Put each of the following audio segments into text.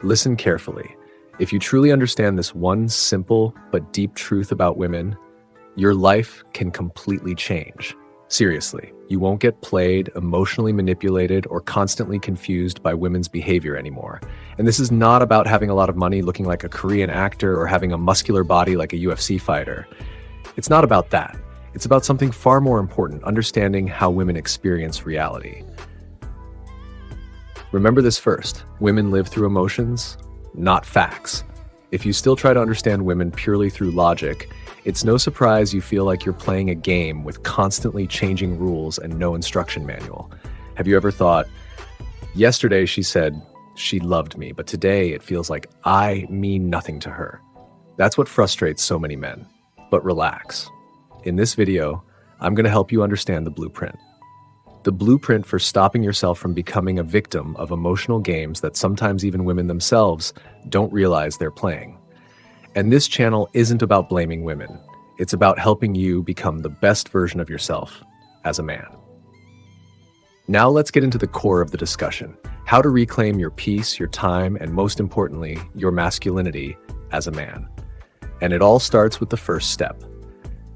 Listen carefully. If you truly understand this one simple but deep truth about women, your life can completely change. Seriously, you won't get played, emotionally manipulated, or constantly confused by women's behavior anymore. And this is not about having a lot of money, looking like a Korean actor, or having a muscular body like a UFC fighter. It's not about that. It's about something far more important, understanding how women experience reality. Remember this first, women live through emotions, not facts. If you still try to understand women purely through logic, it's no surprise you feel like you're playing a game with constantly changing rules and no instruction manual. Have you ever thought, yesterday she said she loved me, but today it feels like I mean nothing to her? That's what frustrates so many men. But relax. In this video, I'm going to help you understand the blueprint. The blueprint for stopping yourself from becoming a victim of emotional games that sometimes even women themselves don't realize they're playing. And this channel isn't about blaming women. It's about helping you become the best version of yourself as a man. Now let's get into the core of the discussion, how to reclaim your peace, your time, and most importantly, your masculinity as a man. And it all starts with the first step.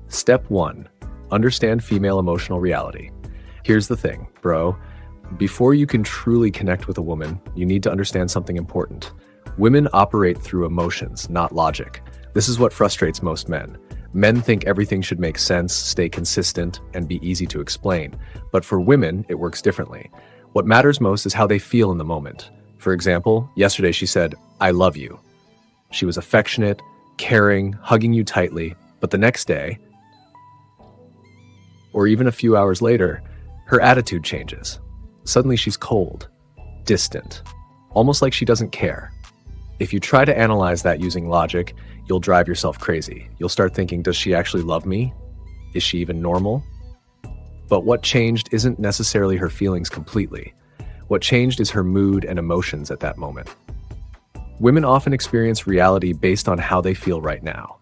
Step 1, understand female emotional reality. Here's the thing, bro. Before you can truly connect with a woman, you need to understand something important. Women operate through emotions, not logic. This is what frustrates most men. Men think everything should make sense, stay consistent, and be easy to explain. But for women, it works differently. What matters most is how they feel in the moment. For example, yesterday she said, "I love you." She was affectionate, caring, hugging you tightly, but the next day, or even a few hours later, her attitude changes. Suddenly she's cold, distant, almost like she doesn't care. If you try to analyze that using logic, you'll drive yourself crazy. You'll start thinking, does she actually love me? Is she even normal? But what changed isn't necessarily her feelings completely. What changed is her mood and emotions at that moment. Women often experience reality based on how they feel right now.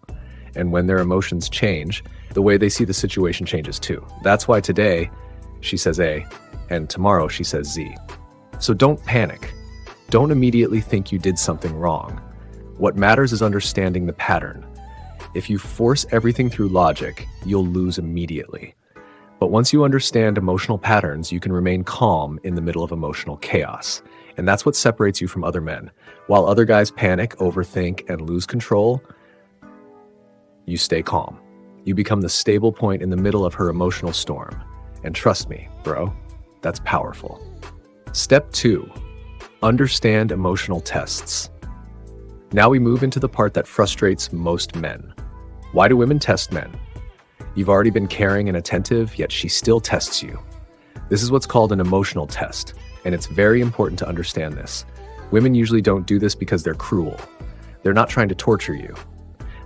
And when their emotions change, the way they see the situation changes too. That's why today, she says A, and tomorrow she says Z. So don't panic. Don't immediately think you did something wrong. What matters is understanding the pattern. If you force everything through logic, you'll lose immediately. But once you understand emotional patterns, you can remain calm in the middle of emotional chaos. And that's what separates you from other men. While other guys panic, overthink, and lose control, you stay calm. You become the stable point in the middle of her emotional storm. And trust me, bro, that's powerful. Step 2, understand emotional tests. Now we move into the part that frustrates most men. Why do women test men? You've already been caring and attentive, yet she still tests you. This is what's called an emotional test, and it's very important to understand this. Women usually don't do this because they're cruel. They're not trying to torture you.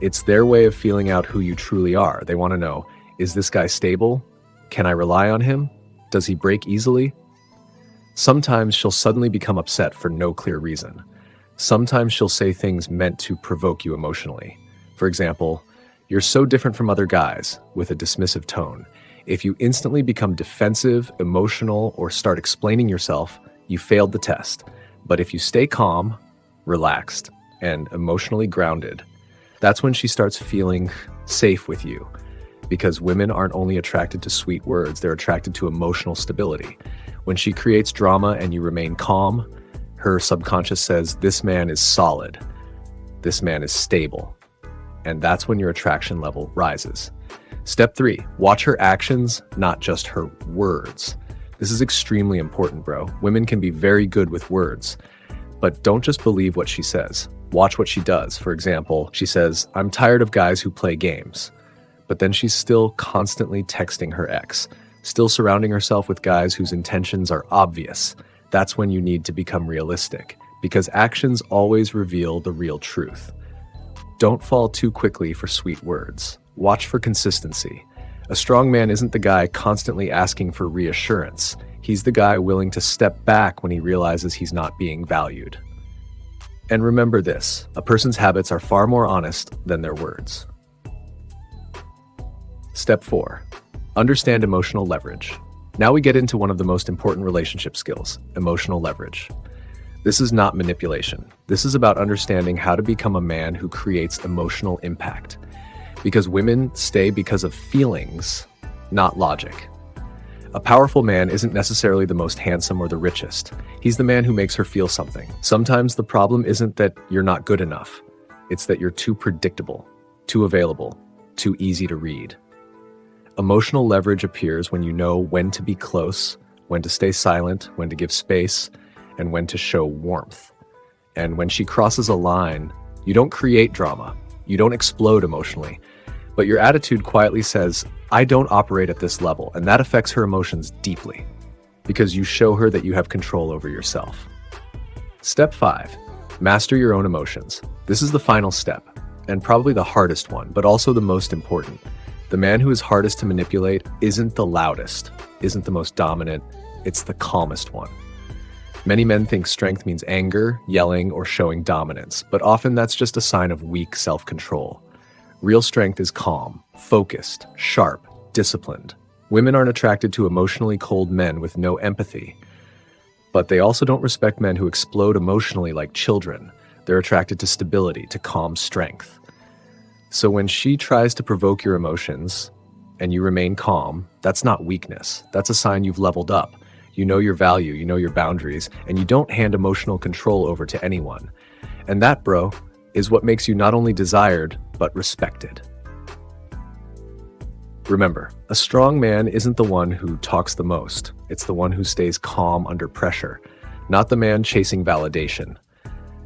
It's their way of feeling out who you truly are. They want to know, is this guy stable? Can I rely on him? Does he break easily? Sometimes she'll suddenly become upset for no clear reason. Sometimes she'll say things meant to provoke you emotionally. For example, "You're so different from other guys," with a dismissive tone. If you instantly become defensive, emotional, or start explaining yourself, you failed the test. But if you stay calm, relaxed, and emotionally grounded, that's when she starts feeling safe with you. Because women aren't only attracted to sweet words, they're attracted to emotional stability. When she creates drama and you remain calm, her subconscious says, this man is solid. This man is stable. And that's when your attraction level rises. Step 3, watch her actions, not just her words. This is extremely important, bro. Women can be very good with words, but don't just believe what she says. Watch what she does. For example, she says, "I'm tired of guys who play games." But then she's still constantly texting her ex, still surrounding herself with guys whose intentions are obvious. That's when you need to become realistic, because actions always reveal the real truth. Don't fall too quickly for sweet words. Watch for consistency. A strong man isn't the guy constantly asking for reassurance. He's the guy willing to step back when he realizes he's not being valued. And remember this, a person's habits are far more honest than their words. Step 4, understand emotional leverage. Now we get into one of the most important relationship skills, emotional leverage. This is not manipulation. This is about understanding how to become a man who creates emotional impact. Because women stay because of feelings, not logic. A powerful man isn't necessarily the most handsome or the richest. He's the man who makes her feel something. Sometimes the problem isn't that you're not good enough. It's that you're too predictable, too available, too easy to read. Emotional leverage appears when you know when to be close, when to stay silent, when to give space, and when to show warmth. And when she crosses a line, you don't create drama. You don't explode emotionally. But your attitude quietly says, I don't operate at this level, and that affects her emotions deeply, because you show her that you have control over yourself. Step 5. Master your own emotions. This is the final step, and probably the hardest one, but also the most important. The man who is hardest to manipulate isn't the loudest, isn't the most dominant, it's the calmest one. Many men think strength means anger, yelling, or showing dominance, but often that's just a sign of weak self-control. Real strength is calm, focused, sharp, disciplined. Women aren't attracted to emotionally cold men with no empathy. But they also don't respect men who explode emotionally like children. They're attracted to stability, to calm strength. So when she tries to provoke your emotions and you remain calm, that's not weakness. That's a sign you've leveled up. You know your value, you know your boundaries, and you don't hand emotional control over to anyone. And that, bro, is what makes you not only desired, but respected. Remember, a strong man isn't the one who talks the most. It's the one who stays calm under pressure. Not the man chasing validation,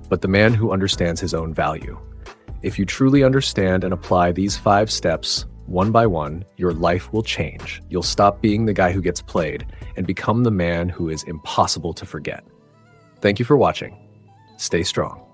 but the man who understands his own value. If you truly understand and apply these 5 steps, one by one, your life will change. You'll stop being the guy who gets played and become the man who is impossible to forget. Thank you for watching. Stay strong.